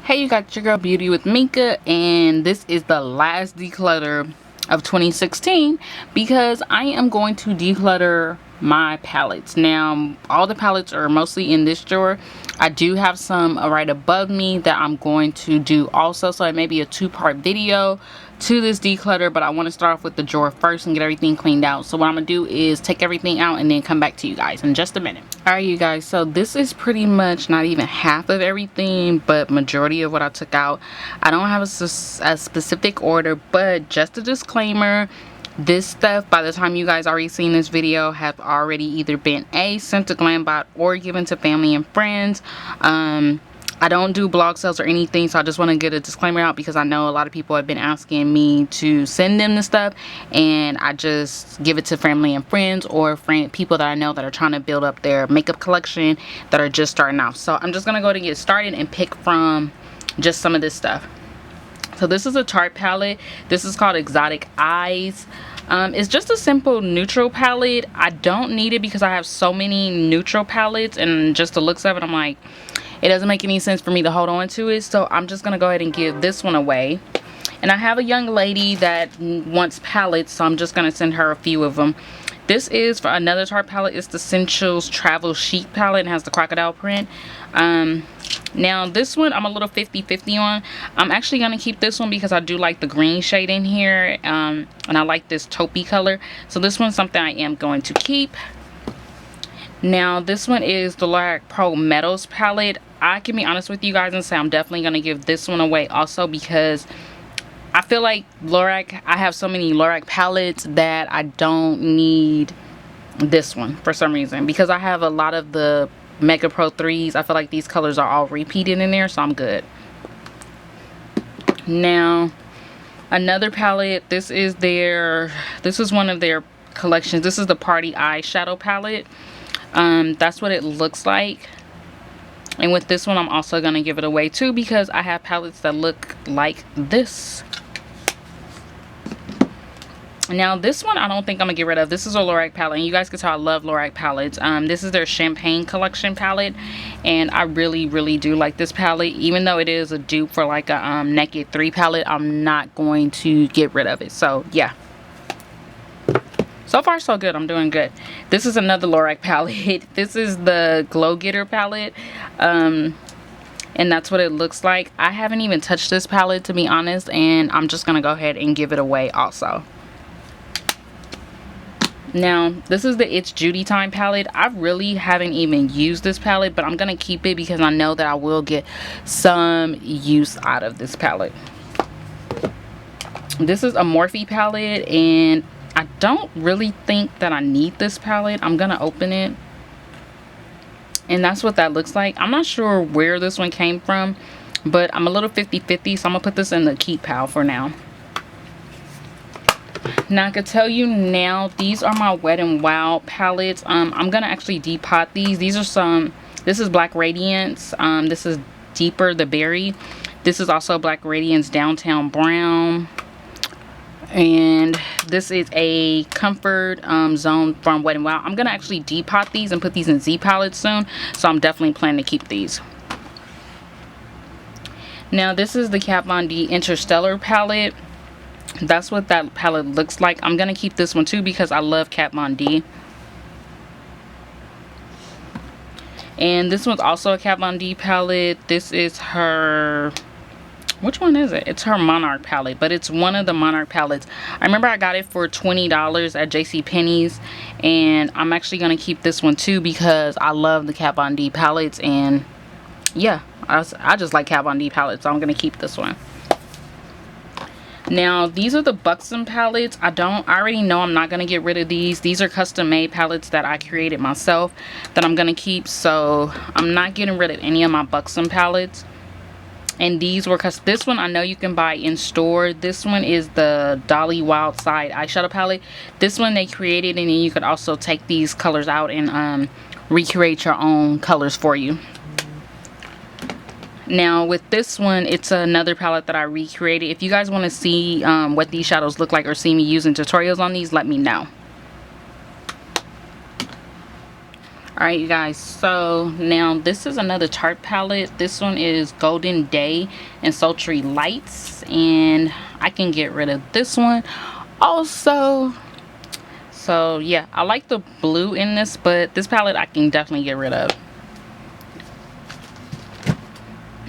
Hey, you got your girl Beauty with Mika, and this is the last declutter of 2016 because I am going to declutter my palettes. Now, all the palettes are mostly in this drawer. I do have some right above me that I'm going to do also, so it may be a two-part video to this declutter, but I want to start off with the drawer first and get everything cleaned out. So what I'm gonna do is take everything out and then come back to you guys in just a minute. Alright, you guys, so this is pretty much not even half of everything, but majority of what I took out. I don't have a specific order, but just a disclaimer, this stuff, by the time you guys already seen this video, have already either been sent to Glambot or given to family and friends. I don't do blog sales or anything, so I just want to get a disclaimer out because I know a lot of people have been asking me to send them the stuff, and I just give it to family and friends or people that I know that are trying to build up their makeup collection that are just starting off. So I'm just going to go ahead and get started and pick from just some of this stuff. So this is a Tarte palette. This is called Exotic Eyes. It's just a simple neutral palette. I don't need it because I have so many neutral palettes, and just the looks of it, I'm like, it doesn't make any sense for me to hold on to it. So I'm just gonna go ahead and give this one away. And I have a young lady that wants palettes, so I'm just gonna send her a few of them. This is for another Tarte palette. It's the Essentials Travel Chic palette and has the crocodile print. Now this one I'm a little 50-50 on. I'm actually gonna keep this one because I do like the green shade in here, and I like this taupey color. So this one's something I am going to keep. Now this one is the Lorac Pro Metals palette. I can be honest with you guys and say I'm definitely going to give this one away also because I feel like Lorac, I have so many Lorac palettes that I don't need this one for some reason. Because I have a lot of the Mega Pro 3s, I feel like these colors are all repeated in there, so I'm good. Now, another palette, this is one of their collections. This is the Party Eyeshadow palette. That's what it looks like. And with this one I'm also going to give it away too because I have palettes that look like this. Now this one I don't think I'm going to get rid of. This is a Lorac palette, and you guys can tell I love Lorac palettes. This is their Champagne Collection palette, and I really do like this palette. Even though it is a dupe for like a Naked 3 palette, I'm not going to get rid of it. So yeah. So far so good. I'm doing good. This is another Lorac palette. This is the Glow Getter palette. And that's what it looks like. I haven't even touched this palette, to be honest, and I'm just going to go ahead and give it away also. Now, this is the It's Judy Time palette. I really haven't even used this palette, but I'm going to keep it because I know that I will get some use out of this palette. This is a Morphe palette, and I don't really think that I need this palette. I'm going to open it. And that's what that looks like. I'm not sure where this one came from, but I'm a little 50-50, so I'm going to put this in the keep pile for now. Now, I can tell you now, these are my Wet n Wild palettes. I'm going to actually depot these. These are some, this is Black Radiance. This is Deeper the Berry. This is also Black Radiance Downtown Brown. And this is a Comfort Zone from Wet n Wild. I'm going to actually depot these and put these in Z palettes soon. So I'm definitely planning to keep these. Now this is the Kat Von D Interstellar palette. That's what that palette looks like. I'm going to keep this one too because I love Kat Von D. And this one's also a Kat Von D palette. This is her... which one is it? It's her Monarch palette, but it's one of the Monarch palettes. I remember I got it for $20 at JCPenney's, and I'm actually going to keep this one too because I love the Kat Von D palettes, and yeah, I just like Kat Von D palettes, so I'm going to keep this one. Now, these are the Buxom palettes. I already know I'm not going to get rid of these. These are custom made palettes that I created myself that I'm going to keep, so I'm not getting rid of any of my Buxom palettes. And these were, because this one I know you can buy in store. This one is the Dolly Wild Side eyeshadow palette. This one they created, and then you could also take these colors out and recreate your own colors for you. Now with this one, it's another palette that I recreated. If you guys want to see what these shadows look like or see me using tutorials on these, let me know. Alright, you guys, so now this is another Tarte palette. This one is Golden Day and Sultry Lights, and I can get rid of this one also. So yeah, I like the blue in this, but this palette I can definitely get rid of.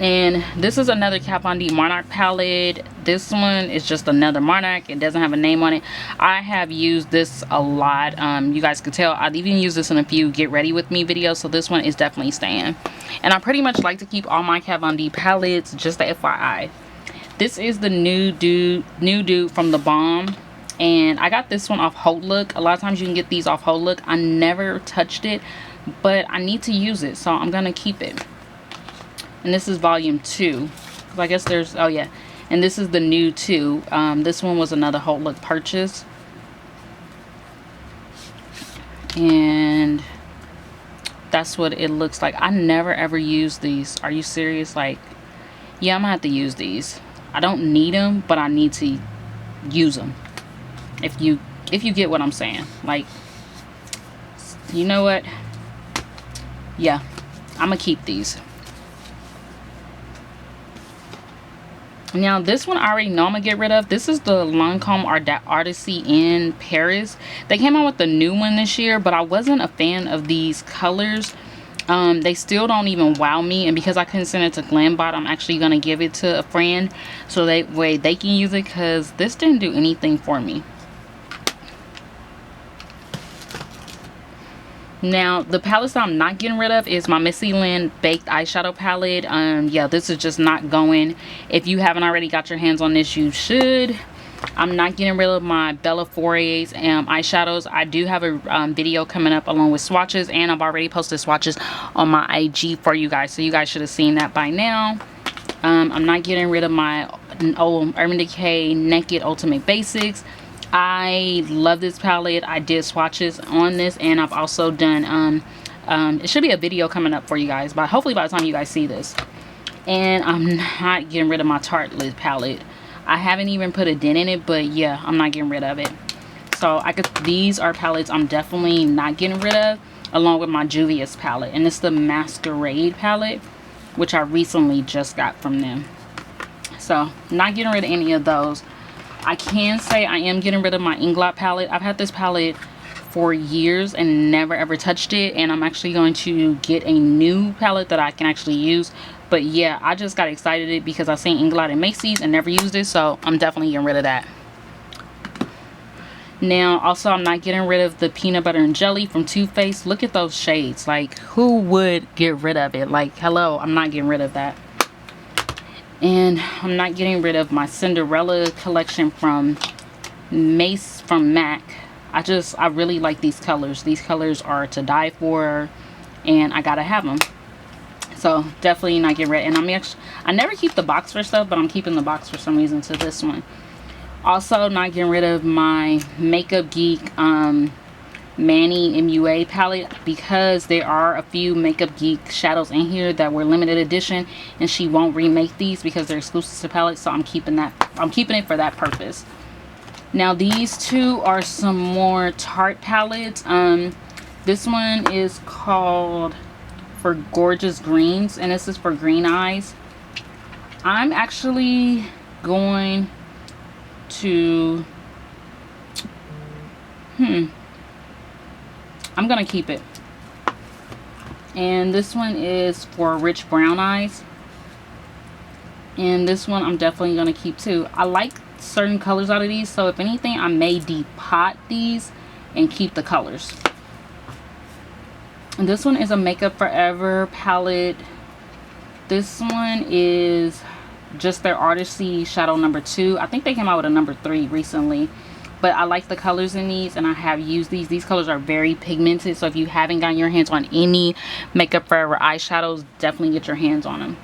And this is another Kat Von D Monarch palette. This one is just another Monarch. It doesn't have a name on it. I have used this a lot. You guys could tell I've even used this in a few Get Ready With Me videos. So this one is definitely staying. And I pretty much like to keep all my Kat Von D palettes, just a FYI. This is the new dude from The Balm. And I got this one off Hold Look. A lot of times you can get these off Hold Look. I never touched it, but I need to use it. So I'm going to keep it. And this is volume 2. I guess there's, oh yeah. And this is the new 2. This one was another Hold Look purchase. And that's what it looks like. I never ever use these. Are you serious? Like, yeah, I'm gonna have to use these. I don't need them, but I need to use them. If you get what I'm saying. Like, you know what? Yeah, I'm gonna keep these. Now this one I already know I'm gonna get rid of. This is the Lancome Artisy in Paris. They came out with the new one this year, but I wasn't a fan of these colors. They still don't even wow me, and because I couldn't send it to Glambot, I'm actually gonna give it to a friend so that way they can use it, because this didn't do anything for me. Now the palettes that I'm not getting rid of is my Missy Lynn Baked Eyeshadow palette. Yeah, this is just not going. If you haven't already got your hands on this, you should. I'm not getting rid of my Bella Foray's eyeshadows. I do have a video coming up along with swatches, and I've already posted swatches on my IG for you guys, so you guys should have seen that by now. I'm not getting rid of my old Urban Decay Naked Ultimate Basics. I love this palette. I did swatches on this, and I've also done it should be a video coming up for you guys, but hopefully by the time you guys see this. And I'm not getting rid of my Tarte lid palette. I haven't even put a dent in it, but yeah, I'm not getting rid of it. So these are palettes I'm definitely not getting rid of, along with my Juvia's palette, and it's the Masquerade palette, which I recently just got from them. So not getting rid of any of those. I can say I am getting rid of my Inglot palette. I've had this palette for years and never ever touched it, and I'm actually going to get a new palette that I can actually use. But yeah, I just got excited because I seen Inglot in Macy's and never used it, so I'm definitely getting rid of that. Now also, I'm not getting rid of the Peanut Butter and Jelly from Too Faced. Look at those shades. Like, who would get rid of it? Like, hello, I'm not getting rid of that. And I'm not getting rid of my Cinderella collection from MAC. I really like these colors. These colors are to die for, and I gotta have them. So definitely not getting rid. And I never keep the box for stuff, but I'm keeping the box for some reason to this one. Also not getting rid of my Makeup Geek Manny MUA palette, because there are a few Makeup Geek shadows in here that were limited edition, and she won't remake these because they're exclusive to palettes, so I'm keeping it for that purpose. Now these two are some more Tarte palettes. This one is called For Gorgeous Greens, and this is for green eyes. I'm actually going to I'm gonna keep it. And this one is for rich brown eyes, and this one I'm definitely gonna keep too. I like certain colors out of these, so if anything I may depot these and keep the colors. And this one is a Makeup Forever palette. This one is just their Artisy Shadow number 2. I think they came out with a number 3 recently. But I like the colors in these, and I have used these. These colors are very pigmented, so if you haven't gotten your hands on any Makeup Forever eyeshadows, definitely get your hands on them.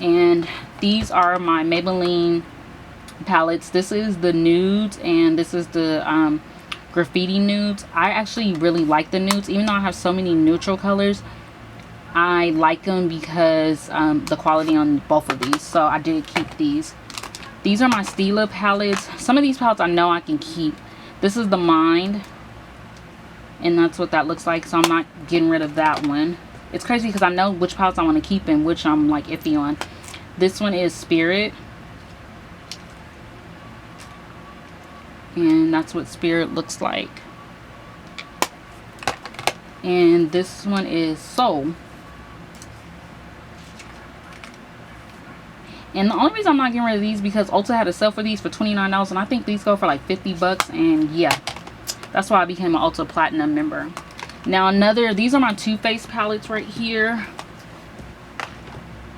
And these are my Maybelline palettes. This is the nudes, and this is the graffiti nudes. I actually really like the nudes, even though I have so many neutral colors. I like them because the quality on both of these, so I did keep these. These are my Stila palettes. Some of these palettes I know I can keep. This is the Mind. and that's what that looks like. So I'm not getting rid of that one. It's crazy because I know which palettes I want to keep and which I'm like iffy on. This one is Spirit, and that's what Spirit looks like. And this one is Soul. And the only reason I'm not getting rid of these because Ulta had a sale for these for $29, and I think these go for like 50 bucks. And yeah, that's why I became an Ulta Platinum member. Now these are my Too Faced palettes right here.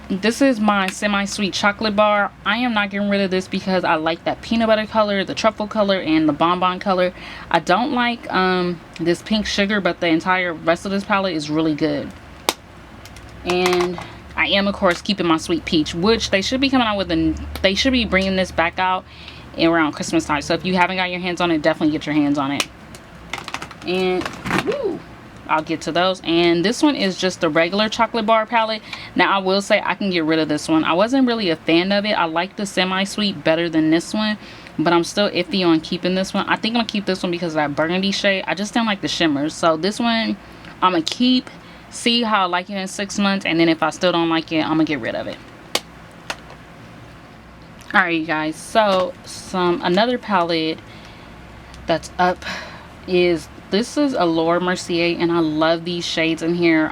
This is my semi-sweet chocolate bar. I am not getting rid of this because I like that peanut butter color, the truffle color, and the bonbon color. I don't like this pink sugar, but the entire rest of this palette is really good. And I am, of course, keeping my Sweet Peach, which they should be coming out with they should be bringing this back out around Christmas time. So if you haven't got your hands on it, definitely get your hands on it. And woo, I'll get to those. And this one is just the regular chocolate bar palette. Now I will say I can get rid of this one. I wasn't really a fan of it. I like the semi-sweet better than this one, but I'm still iffy on keeping this one. I think I'm gonna keep this one because of that burgundy shade. I just don't like the shimmers. So this one I'm gonna keep, see how I like it in 6 months, and then if I still don't like it, I'm gonna get rid of it. Alright, you guys, so another palette that's up is, this is a Laura Mercier, and I love these shades in here.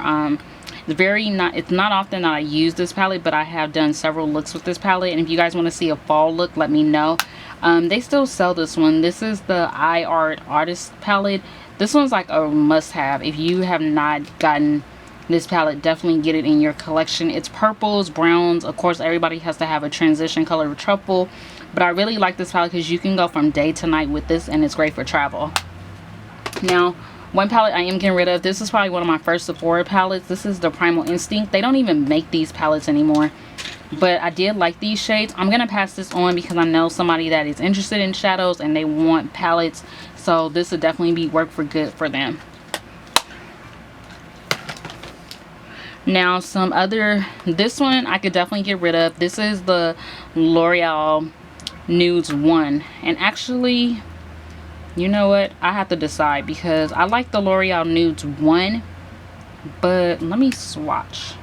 It's not often that I use this palette, but I have done several looks with this palette, and if you guys want to see a fall look, let me know. They still sell this one. This is the Artist palette. This one's like a must-have. If you have not gotten this palette, definitely get it in your collection. It's purples, browns. Of course, everybody has to have a transition color of truffle, but I really like this palette because you can go from day to night with this, and it's great for travel. Now, one palette I am getting rid of, this is probably one of my first Sephora palettes. This is the Primal Instinct. They don't even make these palettes anymore, but I did like these shades. I'm gonna pass this on because I know somebody that is interested in shadows and they want palettes, so this would definitely work for good for them. Now this one I could definitely get rid of. This is the L'Oreal Nudes 1, and actually, you know what, I have to decide because I like the L'Oreal Nudes 1, but let me swatch,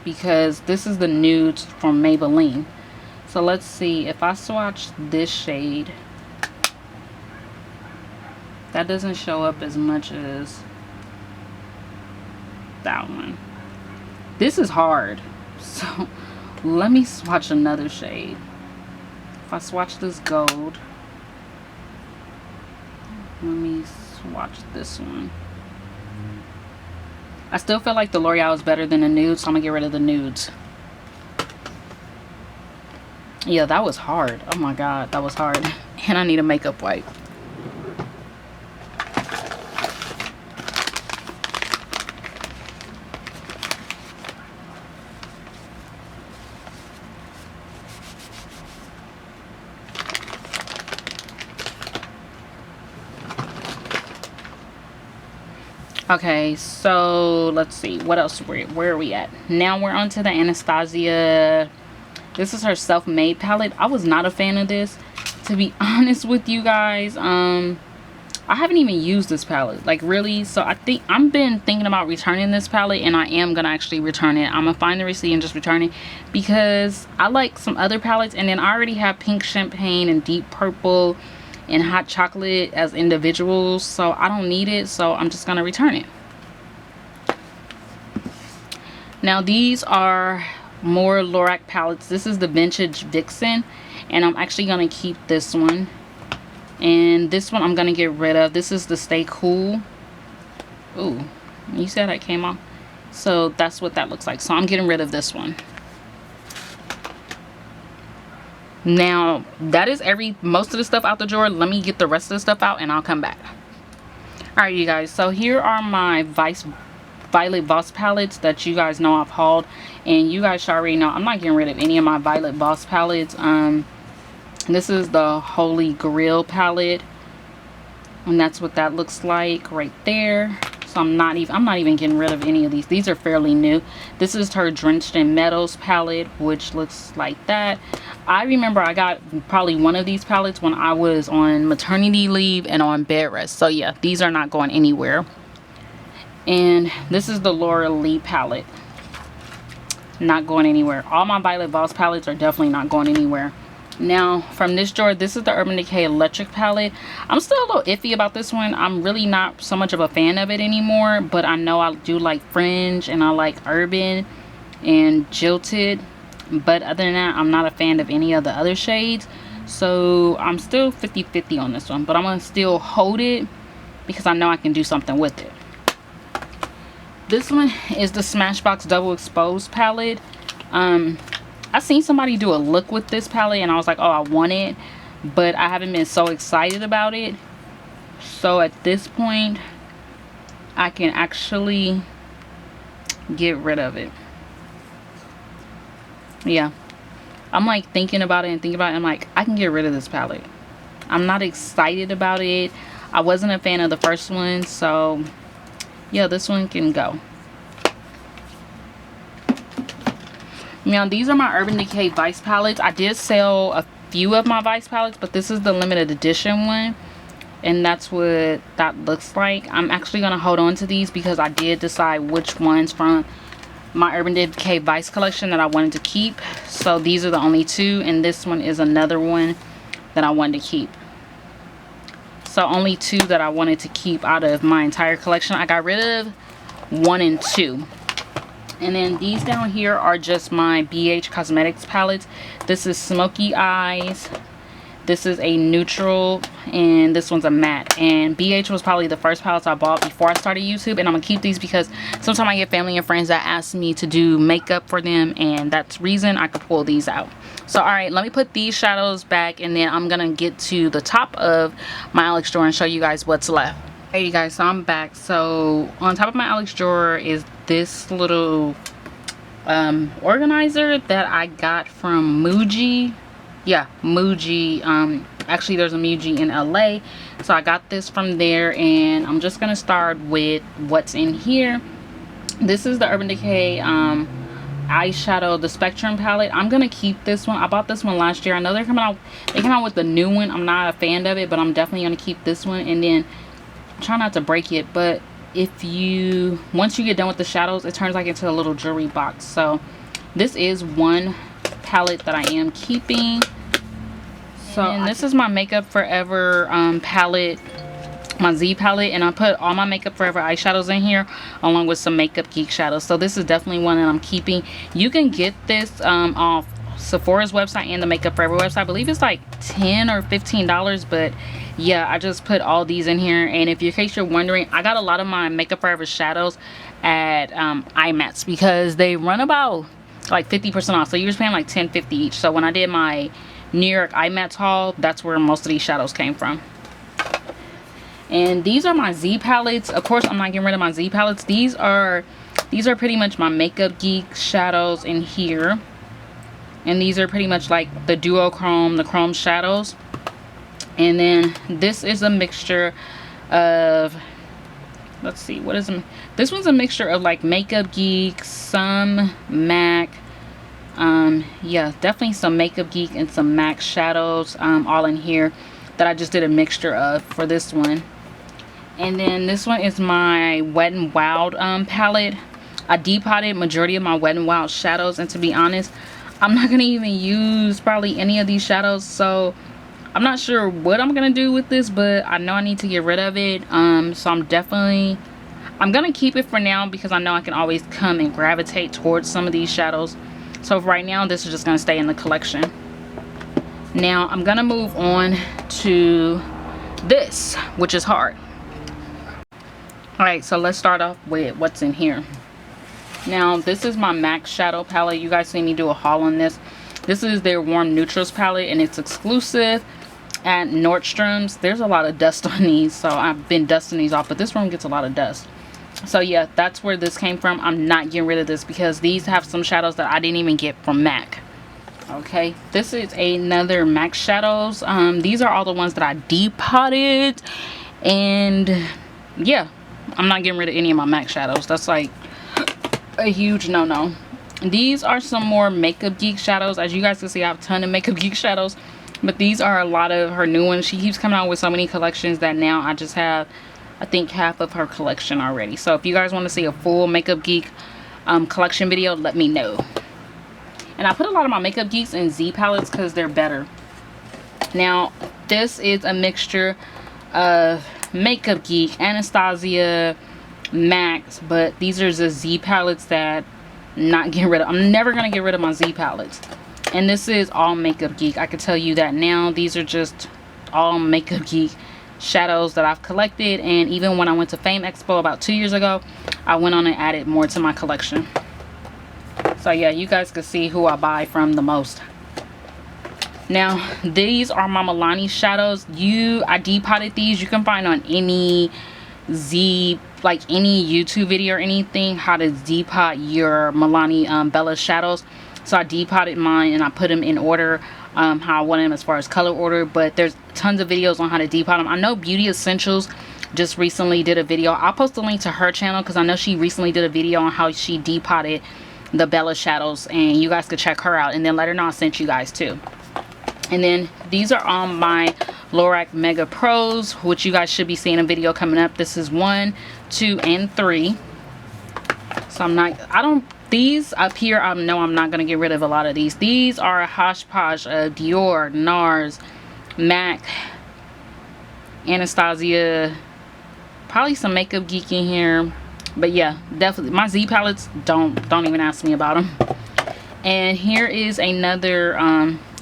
because this is the nudes from Maybelline. So let's see, if I swatch this shade, that doesn't show up as much as that one. This is hard, so let me swatch another shade. If I swatch this gold, let me swatch this one. I still feel like the L'Oreal is better than the nudes, so I'm gonna get rid of the nudes. Yeah, that was hard. Oh my god, that was hard. And I need a makeup wipe. Okay, so let's see what else. Where are we at now? We're on to the Anastasia. This is her Self-Made palette. I was not a fan of this, to be honest with you guys. I haven't even used this palette, like, really. So I think I've been thinking about returning this palette, and I am gonna actually return it. I'm gonna find the receipt and just return it because I like some other palettes, and then I already have Pink Champagne and Deep Purple and Hot Chocolate as individuals, so I don't need it, so I'm just gonna return it. Now these are more Lorac palettes. This is the Vintage Vixen, and I'm actually gonna keep this one, and this one I'm gonna get rid of. This is the Stay Cool. Ooh, you see how that came off? So that's what that looks like, so I'm getting rid of this one. Now that is most of the stuff out the drawer. Let me get the rest of the stuff out and I'll come back. Alright, you guys, so here are my Violet Voss palettes that you guys know I've hauled, and you guys should already know I'm not getting rid of any of my Violet Voss palettes. This is the Holy Grail palette, and that's what that looks like right there. So I'm not even getting rid of any of these. These are fairly new. This is her Drenched in Metals palette, which looks like that. I remember I got probably one of these palettes when I was on maternity leave and on bed rest. So yeah, these are not going anywhere. And this is the Laura Lee palette. Not going anywhere. All my Violet Voss palettes are definitely not going anywhere. Now from this drawer, this is the Urban Decay Electric palette. I'm still a little iffy about this one. I'm really not so much of a fan of it anymore, but I know I do like Fringe and I like Urban and Jilted, but other than that, I'm not a fan of any of the other shades. So I'm still 50-50 on this one, but I'm gonna still hold it because I know I can do something with it. This one is the Smashbox Double Exposed palette. I seen somebody do a look with this palette and I was like, oh, I want it, but I haven't been so excited about it. So at this point, I can actually get rid of it. Yeah, I'm like thinking about it and thinking about it. I'm like, I can get rid of this palette. I'm not excited about it. I wasn't a fan of the first one, so yeah, this one can go. Now these are my Urban Decay Vice palettes. I did sell a few of my Vice palettes, but this is the limited edition one, and that's what that looks like. I'm actually going to hold on to these because I did decide which ones from my Urban Decay Vice collection that I wanted to keep. So these are the only two, and this one is another one that I wanted to keep. So only two that I wanted to keep out of my entire collection. I got rid of 1 and 2. And then these down here are just my BH Cosmetics palettes. This is Smoky Eyes. This is a neutral, and this one's a matte. And BH was probably the first palettes I bought before I started YouTube, and I'm gonna keep these because sometimes I get family and friends that ask me to do makeup for them, and that's reason I could pull these out. So alright, let me put these shadows back, and then I'm gonna get to the top of my Alex drawer and show you guys what's left. Hey you guys, so I'm back. So on top of my Alex drawer is this little organizer that I got from MOVIE. Yeah, MOVIE. Actually there's a MOVIE in LA, so I got this from there, and I'm just gonna start with what's in here. This is the Urban Decay eyeshadow, the Spectrum palette. I'm gonna keep this one. I bought this one last year. I know they came out with the new one. I'm not a fan of it, but I'm definitely gonna keep this one, and then try not to break it. But once you get done with the shadows, it turns like into a little jewelry box. So this is one palette that I am keeping. So and this is my Makeup Forever palette, my Z palette, and I put all my Makeup Forever eyeshadows in here along with some Makeup Geek shadows. So this is definitely one that I'm keeping. You can get this off Sephora's website and the Makeup Forever website. I believe it's like $10 or $15, but yeah, I just put all these in here. And if in case you're wondering, I got a lot of my Makeup Forever shadows at IMATS because they run about like 50% off. So you're just paying like $10.50 each. So when I did my New York IMATS haul, that's where most of these shadows came from. And these are my Z palettes. Of course, I'm not getting rid of my Z palettes. These are pretty much my Makeup Geek shadows in here. And these are pretty much like the duochrome, the chrome shadows. And then this is a mixture of, let's see, what is it? This one's a mixture of like Makeup Geek, some MAC, yeah, definitely some Makeup Geek and some MAC shadows, all in here that I just did a mixture of for this one. And then this one is my Wet n Wild palette. I depotted majority of my Wet n Wild shadows, and to be honest, I'm not gonna even use probably any of these shadows, so I'm not sure what I'm gonna do with this, but I know I need to get rid of it. So I'm gonna keep it for now because I know I can always come and gravitate towards some of these shadows. So right now, this is just gonna stay in the collection. Now I'm gonna move on to this, which is hard. All right, so let's start off with what's in here. Now this is my MAC shadow palette. You guys see me do a haul on this. This is their Warm Neutrals palette, and it's exclusive at Nordstrom's. There's a lot of dust on these, so I've been dusting these off, but this room gets a lot of dust. So yeah, that's where this came from. I'm not getting rid of this because these have some shadows that I didn't even get from MAC. Okay, this is another MAC shadows. These are all the ones that I depotted, and yeah, I'm not getting rid of any of my MAC shadows. That's like a huge no-no. These are some more Makeup Geek shadows. As you guys can see, I have a ton of Makeup Geek shadows, but these are a lot of her new ones. She keeps coming out with so many collections that now I just have, I think, half of her collection already. So if you guys want to see a full Makeup Geek collection video, let me know. And I put a lot of my Makeup Geeks in Z palettes because they're better. Now, this is a mixture of Makeup Geek, Anastasia, MACs, but these are the Z palettes that I'm not getting rid of. I'm never going to get rid of my Z palettes. And this is all Makeup Geek. I can tell you that now. These are just all Makeup Geek shadows that I've collected. And even when I went to Fame Expo about 2 years ago, I went on and added more to my collection. So yeah, you guys can see who I buy from the most. Now, these are my Milani shadows. I depotted these. You can find on any Z, like any YouTube video or anything, how to depot your Milani Bella shadows. So I depotted mine and I put them in order, how I want them as far as color order. But there's tons of videos on how to depot them. I know Beauty Essentials just recently did a video. I'll post a link to her channel because I know she recently did a video on how she depotted the Bella shadows, and you guys could check her out and then let her know I sent you guys too. And then these are on my Lorac Mega Pros, which you guys should be seeing a video coming up. This is 1, 2, and 3. So these up here, I know I'm not going to get rid of a lot of these. These are a hodgepodge of Dior, NARS, MAC, Anastasia, probably some Makeup Geek in here. But yeah, definitely my Z palettes, don't even ask me about them. And here is another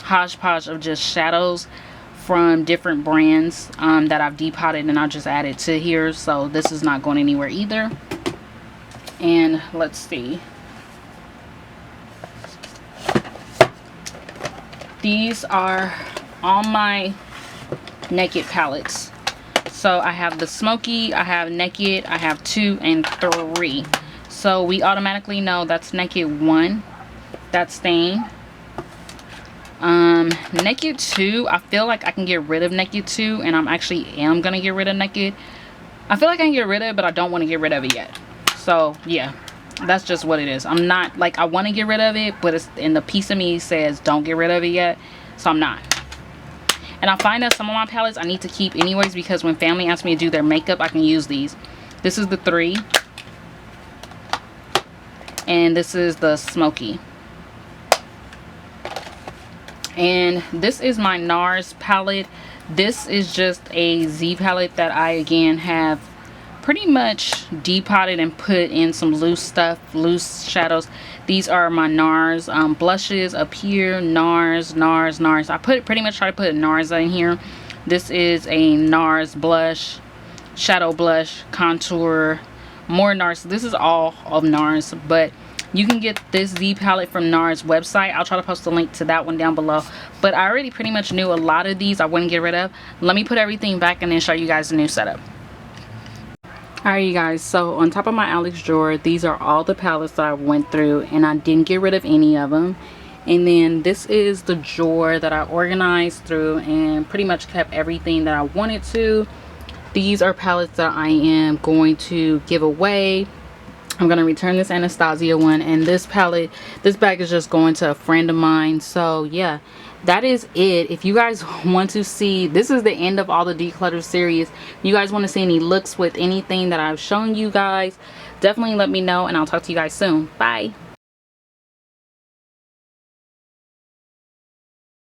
hodgepodge of just shadows from different brands that I've depotted and I just added to here. So this is not going anywhere either. And let's see. These are all my Naked palettes. So I have the Smoky, I have Naked, I have 2 and 3. So we automatically know that's Naked 1. That's Stain. Naked 2, I feel like I can get rid of Naked 2, and I'm actually gonna get rid of Naked. I feel like I can get rid of it, but I don't want to get rid of it yet. So yeah, that's just what it is. I'm not like, I want to get rid of it, but it's in the piece of me says don't get rid of it yet, so I'm not. And I find that some of my palettes I need to keep anyways, because when family asks me to do their makeup, I can use these. This is the 3. And this is the Smoky. And this is my NARS palette. This is just a Z palette that I again have pretty much depotted and put in some loose stuff, loose shadows. These are my NARS blushes up here. NARS. I pretty much try to put NARS in here. This is a NARS blush, shadow blush, contour, more NARS. This is all of NARS, but you can get this Z palette from NARS website. I'll try to post a link to that one down below. But I already pretty much knew a lot of these I wouldn't get rid of. Let me put everything back and then show you guys the new setup. Alright you guys, so on top of my Alex drawer, these are all the palettes that I went through and I didn't get rid of any of them. And then this is the drawer that I organized through and pretty much kept everything that I wanted to. These are palettes that I am going to give away. I'm going to return this Anastasia one, and this palette, this bag is just going to a friend of mine. So yeah, that is it. If you guys want to see, this is the end of all the declutter series. If you guys want to see any looks with anything that I've shown you guys, definitely let me know and I'll talk to you guys soon. Bye.